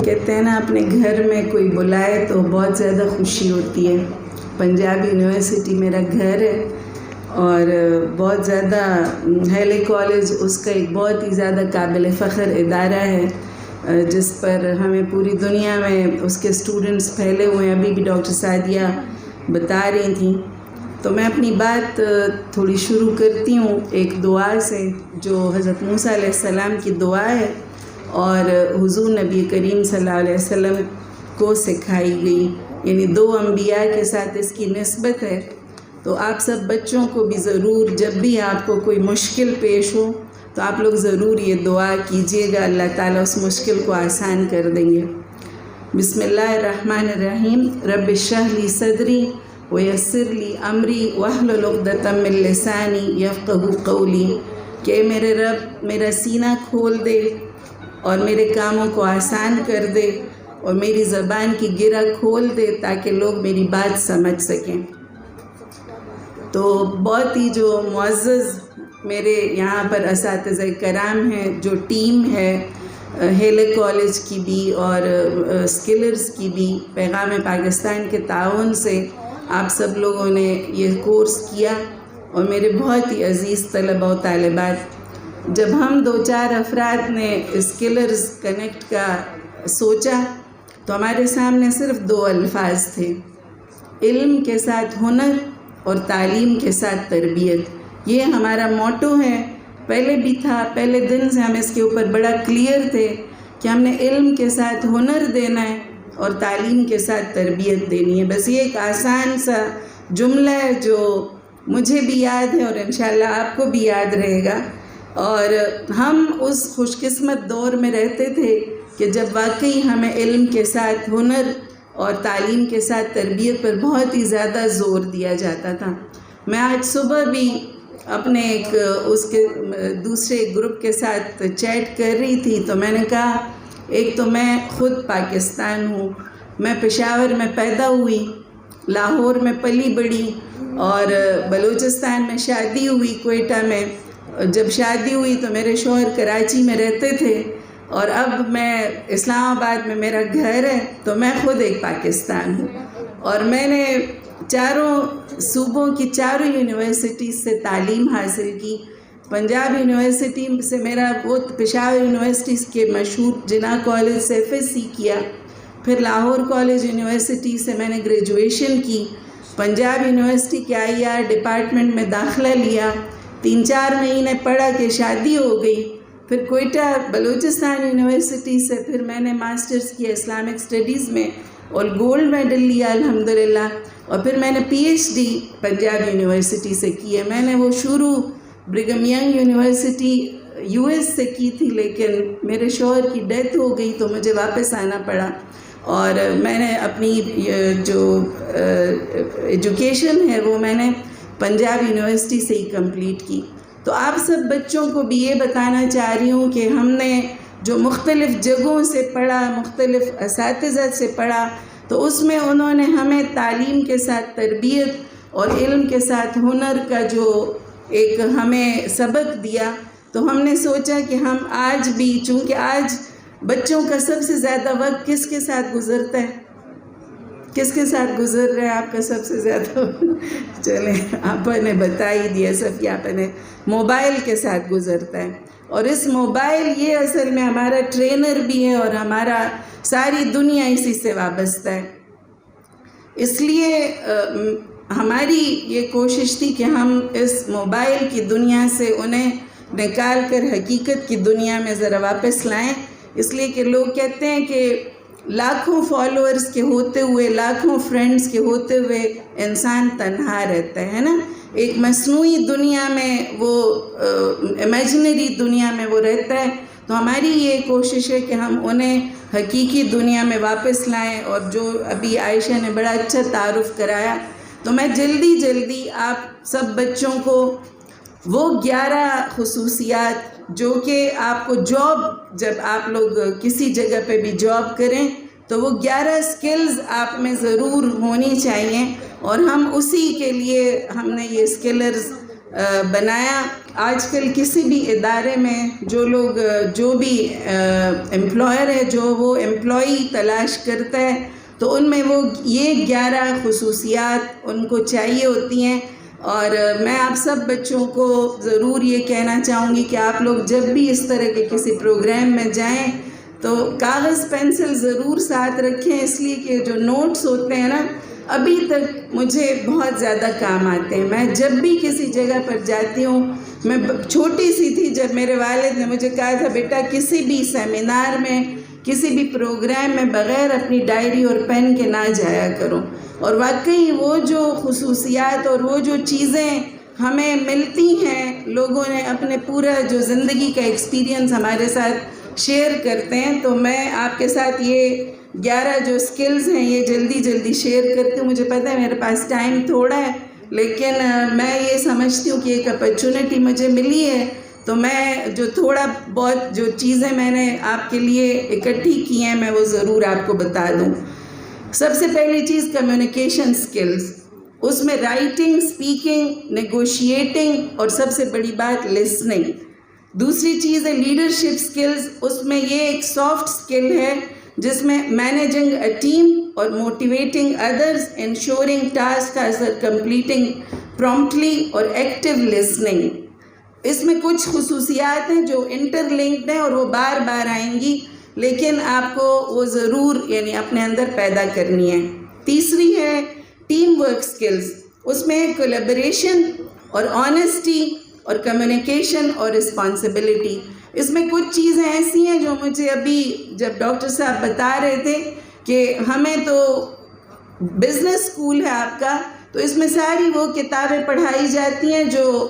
کہتے ہیں نا اپنے گھر میں کوئی بلائے تو بہت زیادہ خوشی ہوتی ہے. پنجاب یونیورسٹی میرا گھر ہے اور بہت زیادہ ہیلے کالج اس کا ایک بہت ہی زیادہ قابل فخر ادارہ ہے جس پر ہمیں پوری دنیا میں اس کے اسٹوڈنٹس پھیلے ہوئے ہیں. ابھی بھی ڈاکٹر سعدیہ بتا رہی تھیں. تو میں اپنی بات تھوڑی شروع کرتی ہوں ایک دعا سے جو حضرت موسیٰ علیہ السلام کی دعا ہے اور حضور نبی کریم صلی اللہ علیہ وسلم کو سکھائی گئی. یعنی 2 انبیاء کے ساتھ اس کی نسبت ہے. تو آپ سب بچوں کو بھی ضرور جب بھی آپ کو کوئی مشکل پیش ہو تو آپ لوگ ضرور یہ دعا کیجئے گا, اللہ تعالیٰ اس مشکل کو آسان کر دیں گے. بسم اللہ الرحمن الرحیم. رب اشرح لی صدری ویسر لی امری واحلل عقدۃ من لسانی یفقہوا قولی. کہ میرے رب میرا سینہ کھول دے اور میرے کاموں کو آسان کر دے اور میری زبان کی گرہ کھول دے تاکہ لوگ میری بات سمجھ سکیں. تو بہت ہی جو معزز میرے یہاں پر اساتذہ کرام ہیں, جو ٹیم ہے ہیلے کالج کی بھی اور اسکلرز کی بھی, پیغام پاکستان کے تعاون سے آپ سب لوگوں نے یہ کورس کیا. اور میرے بہت ہی عزیز طلباء و طالبات, جب ہم 2-4 افراد نے اسکلرز کنیکٹ کا سوچا تو ہمارے سامنے صرف 2 الفاظ تھے, علم کے ساتھ ہنر اور تعلیم کے ساتھ تربیت. یہ ہمارا موٹو ہے, پہلے بھی تھا, پہلے دن سے ہم اس کے اوپر بڑا کلیئر تھے کہ ہم نے علم کے ساتھ ہنر دینا ہے اور تعلیم کے ساتھ تربیت دینی ہے. بس یہ ایک آسان سا جملہ ہے جو مجھے بھی یاد ہے اور انشاءاللہ آپ کو بھی یاد رہے گا. اور ہم اس خوش قسمت دور میں رہتے تھے کہ جب واقعی ہمیں علم کے ساتھ ہنر اور تعلیم کے ساتھ تربیت پر بہت ہی زیادہ زور دیا جاتا تھا. میں آج صبح بھی اپنے اس کے دوسرے گروپ کے ساتھ چیٹ کر رہی تھی تو میں نے کہا ایک تو میں خود پاکستان ہوں, میں پشاور میں پیدا ہوئی, لاہور میں پلی بڑھی اور بلوچستان میں شادی ہوئی کوئٹہ میں. جب شادی ہوئی تو میرے شوہر کراچی میں رہتے تھے اور اب میں اسلام آباد میں میرا گھر ہے. تو میں خود ایک پاکستان ہوں اور میں نے 4 صوبوں کی 4 یونیورسٹیز سے تعلیم حاصل کی. پنجاب یونیورسٹی سے میرا وہ پشاور یونیورسٹی کے مشہور جناح کالج سے FSc کیا. پھر لاہور کالج یونیورسٹی سے میں نے گریجویشن کی. پنجاب یونیورسٹی کے IR ڈپارٹمنٹ میں داخلہ لیا. 3-4 مہینے پڑھا کہ شادی ہو گئی. پھر کوئٹہ بلوچستان یونیورسٹی سے پھر میں نے ماسٹرز کیا اسلامک اسٹڈیز میں اور گولڈ میڈل لیا الحمدللہ. اور پھر میں نے PhD پنجاب یونیورسٹی سے کی ہے. میں نے وہ شروع برگم ینگ یونیورسٹی US سے کی تھی, لیکن میرے شوہر کی ڈیتھ ہو گئی تو مجھے واپس آنا پڑا اور میں نے اپنی جو ایجوکیشن ہے وہ میں نے پنجاب یونیورسٹی سے ہی کمپلیٹ کی. تو آپ سب بچوں کو بھی یہ بتانا چاہ رہی ہوں کہ ہم نے جو مختلف جگہوں سے پڑھا, مختلف اساتذہ سے پڑھا, تو اس میں انہوں نے ہمیں تعلیم کے ساتھ تربیت اور علم کے ساتھ ہنر کا جو ایک ہمیں سبق دیا. تو ہم نے سوچا کہ ہم آج بھی, چونکہ آج بچوں کا سب سے زیادہ وقت کس کے ساتھ گزرتا ہے, کس کے ساتھ گزر رہا ہے آپ کا سب سے زیادہ؟ چلیں آپ نے بتا ہی دیا سب کہ آپ نے موبائل کے ساتھ گزرتا ہے. اور اس موبائل یہ اصل میں ہمارا ٹرینر بھی ہے اور ہمارا ساری دنیا اسی سے وابستہ ہے. اس لیے ہماری یہ کوشش تھی کہ ہم اس موبائل کی دنیا سے انہیں نکال کر حقیقت کی دنیا میں ذرا واپس لائیں. اس لیے کہ لوگ کہتے ہیں کہ لاکھوں فالوورز کے ہوتے ہوئے, لاکھوں فرینڈز کے ہوتے ہوئے انسان تنہا رہتا ہے نا. ایک مصنوعی دنیا میں وہ امیجنری دنیا میں وہ رہتا ہے. تو ہماری یہ کوشش ہے کہ ہم انہیں حقیقی دنیا میں واپس لائیں. اور جو ابھی عائشہ نے بڑا اچھا تعارف کرایا, تو میں جلدی آپ سب بچوں کو وہ 11 خصوصیات جو کہ آپ کو جاب, جب آپ لوگ کسی جگہ پہ بھی جاب کریں تو وہ 11 سکلز آپ میں ضرور ہونی چاہیے. اور ہم اسی کے لیے ہم نے یہ اسکلرز بنایا. آج کل کسی بھی ادارے میں جو بھی امپلائر ہے جو وہ امپلائی تلاش کرتا ہے تو ان میں وہ یہ 11 خصوصیات ان کو چاہیے ہوتی ہیں. اور میں آپ سب بچوں کو ضرور یہ کہنا چاہوں گی کہ آپ لوگ جب بھی اس طرح کے کسی پروگرام میں جائیں تو کاغذ پینسل ضرور ساتھ رکھیں، اس لیے کہ جو نوٹس ہوتے ہیں نا ابھی تک مجھے بہت زیادہ کام آتے ہیں. میں جب بھی کسی جگہ پر جاتی ہوں، میں چھوٹی سی تھی جب میرے والد نے مجھے کہا تھا بیٹا کسی بھی سیمینار میں کسی بھی پروگرام میں بغیر اپنی ڈائری اور پین کے نہ جایا کرو. اور واقعی وہ جو خصوصیات اور وہ جو چیزیں ہمیں ملتی ہیں، لوگوں نے اپنے پورا جو زندگی کا ایکسپیرینس ہمارے ساتھ شیئر کرتے ہیں، تو میں آپ کے ساتھ یہ 11 جو سکلز ہیں یہ جلدی شیئر کرتی ہوں. مجھے پتہ ہے میرے پاس ٹائم تھوڑا ہے، لیکن میں یہ سمجھتی ہوں کہ ایک اپرچونٹی مجھے ملی ہے تو میں جو تھوڑا بہت جو چیزیں میں نے آپ کے لیے اکٹھی کی ہیں میں وہ ضرور آپ کو بتا دوں. سب سے پہلی چیز کمیونیکیشن سکلز، اس میں رائٹنگ، اسپیکنگ، نیگوشیٹنگ اور سب سے بڑی بات لسننگ. دوسری چیز ہے لیڈرشپ سکلز، اس میں یہ ایک سافٹ سکل ہے جس میں مینیجنگ اے ٹیم اور motivating others, ensuring task are completing promptly اور ایکٹیو لسننگ. اس میں کچھ خصوصیات ہیں جو انٹر لنکڈ ہیں اور وہ بار بار آئیں گی، لیکن آپ کو وہ ضرور اپنے اندر پیدا کرنی ہے. تیسری ہے ٹیم ورک سکلز، اس میں کولیبریشن اور آنیسٹی اور کمیونیکیشن اور رسپانسبلٹی. اس میں کچھ چیزیں ایسی ہیں جو مجھے ابھی جب ڈاکٹر صاحب بتا رہے تھے کہ ہمیں تو بزنس اسکول ہے آپ کا، تو اس میں ساری وہ کتابیں پڑھائی جاتی ہیں جو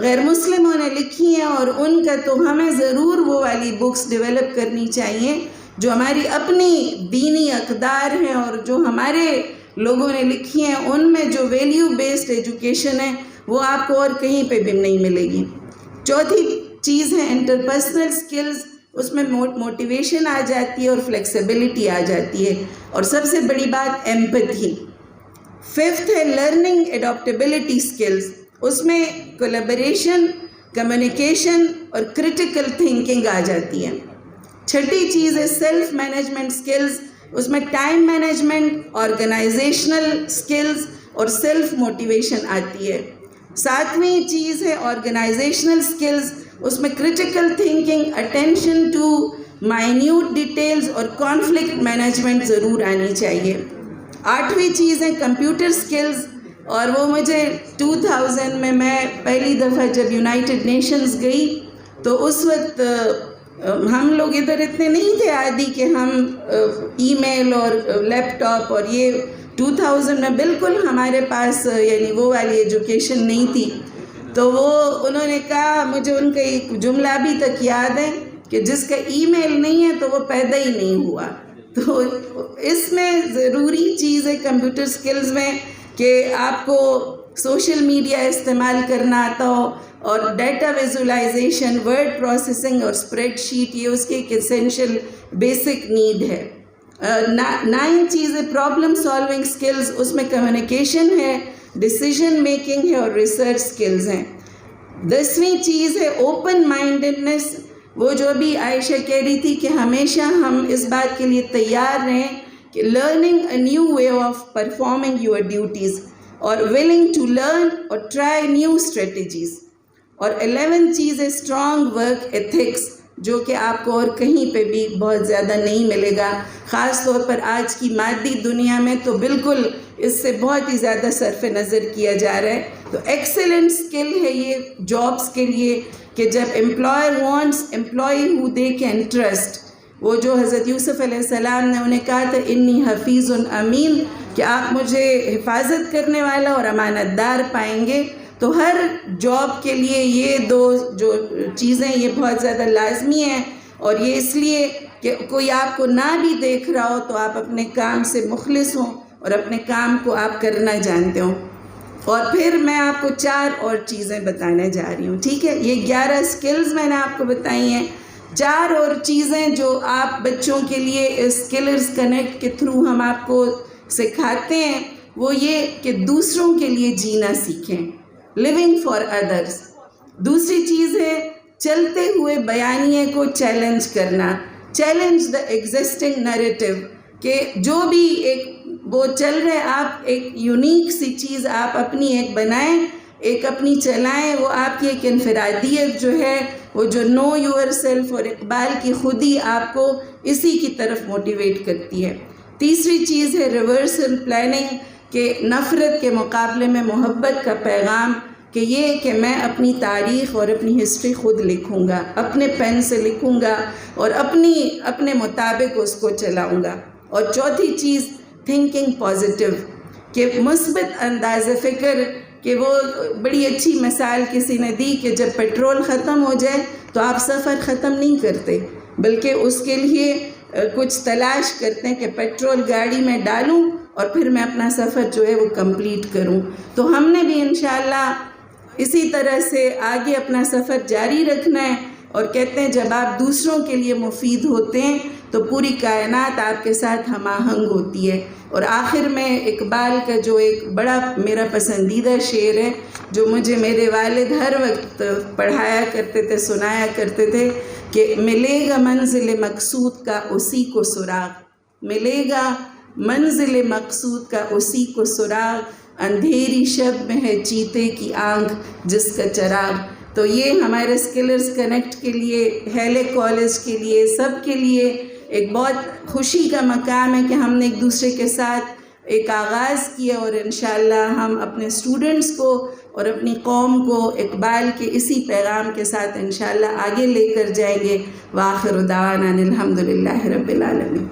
غیر مسلموں نے لکھی ہیں، اور ان کا تو ہمیں ضرور وہ والی بکس ڈیولپ کرنی چاہیے جو ہماری اپنی دینی اقدار ہیں اور جو ہمارے لوگوں نے لکھی ہیں. ان میں جو ویلیو بیسڈ ایجوکیشن ہے وہ آپ کو اور کہیں پہ بھی نہیں ملے گی. چوتھی چیز ہے انٹرپرسنل سکلز، اس میں موٹیویشن آ جاتی ہے اور فلیکسیبلٹی آ جاتی ہے، اور سب سے بڑی بات ایمپتھی. ففتھ ہے لرننگ اڈاپٹیبلٹی سکلز، اس میں کولیبریشن، کمیونیکیشن اور کریٹیکل تھنکنگ آ جاتی ہے. چھٹی چیز ہے سیلف مینجمنٹ سکلز، اس میں ٹائم مینجمنٹ، آرگنائزیشنل سکلز اور سیلف موٹیویشن آتی ہے. ساتویں چیز ہے آرگنائزیشنل سکلز، اس میں critical thinking, attention to minute details اور کانفلکٹ مینجمنٹ ضرور آنی چاہیے. آٹھویں چیز ہے کمپیوٹر سکلز، اور وہ مجھے 2000 میں پہلی دفعہ جب یونائٹڈ نیشنز گئی تو اس وقت ہم لوگ ادھر اتنے نہیں تھے عادی کہ ہم ای میل اور لیپ ٹاپ، اور یہ 2000 میں بالکل ہمارے پاس وہ والی ایجوکیشن نہیں تھی. تو وہ انہوں نے کہا، مجھے ان کا ایک جملہ ابھی تک یاد ہے کہ جس کا ای میل نہیں ہے تو وہ پیدا ہی نہیں ہوا. تو اس میں ضروری چیز ہے کمپیوٹر سکلز میں کہ آپ کو سوشل میڈیا استعمال کرنا آتا ہو، اور ڈیٹا ویژولائزیشن، ورڈ پروسیسنگ اور اسپریڈ شیٹ، یہ اس کی ایک اسینشیل بیسک نیڈ ہے. 9 چیز ہے پرابلم سالونگ سکلز، اس میں کمیونیکیشن ہے، ڈیسیژن میکنگ ہے اور ریسرچ سکلز ہیں. 10ویں چیز ہے اوپن مائنڈڈنس، وہ جو ابھی عائشہ کہہ رہی تھی کہ ہمیشہ ہم اس بات کے لیے تیار رہیں کہ learning a new way of performing your duties, اور ولنگ ٹو لرن اور ٹرائی نیو اسٹریٹجیز. اور 11 چیز ہے اسٹرانگ ورک ایتھکس، جو کہ آپ کو اور کہیں پہ بھی بہت زیادہ نہیں ملے گا، خاص طور پر آج کی مادی دنیا میں تو بالکل اس سے بہت ہی زیادہ صرف نظر کیا جا رہا ہے. تو ایکسیلنٹ سکل ہے یہ جابس کے لیے کہ جب employer wants employee who they can trust, وہ جو حضرت یوسف علیہ السلام نے انہیں کہا تھا انی حفیظ امین، کہ آپ مجھے حفاظت کرنے والا اور امانت دار پائیں گے. تو ہر جاب کے لیے یہ 2 جو چیزیں یہ بہت زیادہ لازمی ہیں، اور یہ اس لیے کہ کوئی آپ کو نہ بھی دیکھ رہا ہو تو آپ اپنے کام سے مخلص ہوں اور اپنے کام کو آپ کرنا جانتے ہوں. اور پھر میں آپ کو 4 اور چیزیں بتانے جا رہی ہوں، ٹھیک ہے؟ یہ 11 سکلز میں نے آپ کو بتائی ہیں. 4 اور چیزیں جو آپ بچوں کے لیے اسکلرز کنیکٹ کے تھرو ہم آپ کو سکھاتے ہیں، وہ یہ کہ دوسروں کے لیے جینا سیکھیں. living for others. دوسری چیز ہے چلتے ہوئے بیانیے کو چیلنج کرنا, چیلنج دا ایگزسٹنگ نریٹو, کہ جو بھی ایک وہ چل رہے آپ ایک یونیک سی چیز آپ اپنی ایک بنائیں, ایک اپنی چلائیں, وہ آپ کی ایک انفرادیت جو ہے, وہ جو نو یور سیلف اور اقبال کی خودی آپ کو اسی کی طرف موٹیویٹ کرتی ہے. تیسری چیز ہے ریورسل پلاننگ, کہ نفرت کے مقابلے میں محبت کا پیغام, کہ یہ کہ میں اپنی تاریخ اور اپنی ہسٹری خود لکھوں گا, اپنے پین سے لکھوں گا اور اپنے مطابق اس کو چلاؤں گا. اور چوتھی چیز تھنکنگ پازیٹیو, کہ مثبت انداز فکر, کہ وہ بڑی اچھی مثال کسی نے دی کہ جب پیٹرول ختم ہو جائے تو آپ سفر ختم نہیں کرتے, بلکہ اس کے لیے کچھ تلاش کرتے ہیں کہ پیٹرول گاڑی میں ڈالوں اور پھر میں اپنا سفر جو ہے وہ کمپلیٹ کروں. تو ہم نے بھی انشاءاللہ اسی طرح سے آگے اپنا سفر جاری رکھنا ہے, اور کہتے ہیں جب آپ دوسروں کے لیے مفید ہوتے ہیں تو پوری کائنات آپ کے ساتھ ہم آہنگ ہوتی ہے. اور آخر میں اقبال کا جو ایک بڑا میرا پسندیدہ شعر ہے, جو مجھے میرے والد ہر وقت پڑھایا کرتے تھے, سنایا کرتے تھے, کہ ملے گا منزل مقصود کا اسی کو سراغ, ملے گا منزل مقصود کا اسی کو سراغ, اندھیری شب میں ہے چیتے کی آنکھ جس کا چراغ. تو یہ ہمارے اسکلرز کنیکٹ کے لیے, ہیلے کالج کے لیے, سب کے لیے ایک بہت خوشی کا مقام ہے کہ ہم نے ایک دوسرے کے ساتھ ایک آغاز کیا, اور انشاءاللہ ہم اپنے اسٹوڈنٹس کو اور اپنی قوم کو اقبال کے اسی پیغام کے ساتھ انشاءاللہ آگے لے کر جائیں گے. وآخر دعوانا الحمدللہ رب العالمین.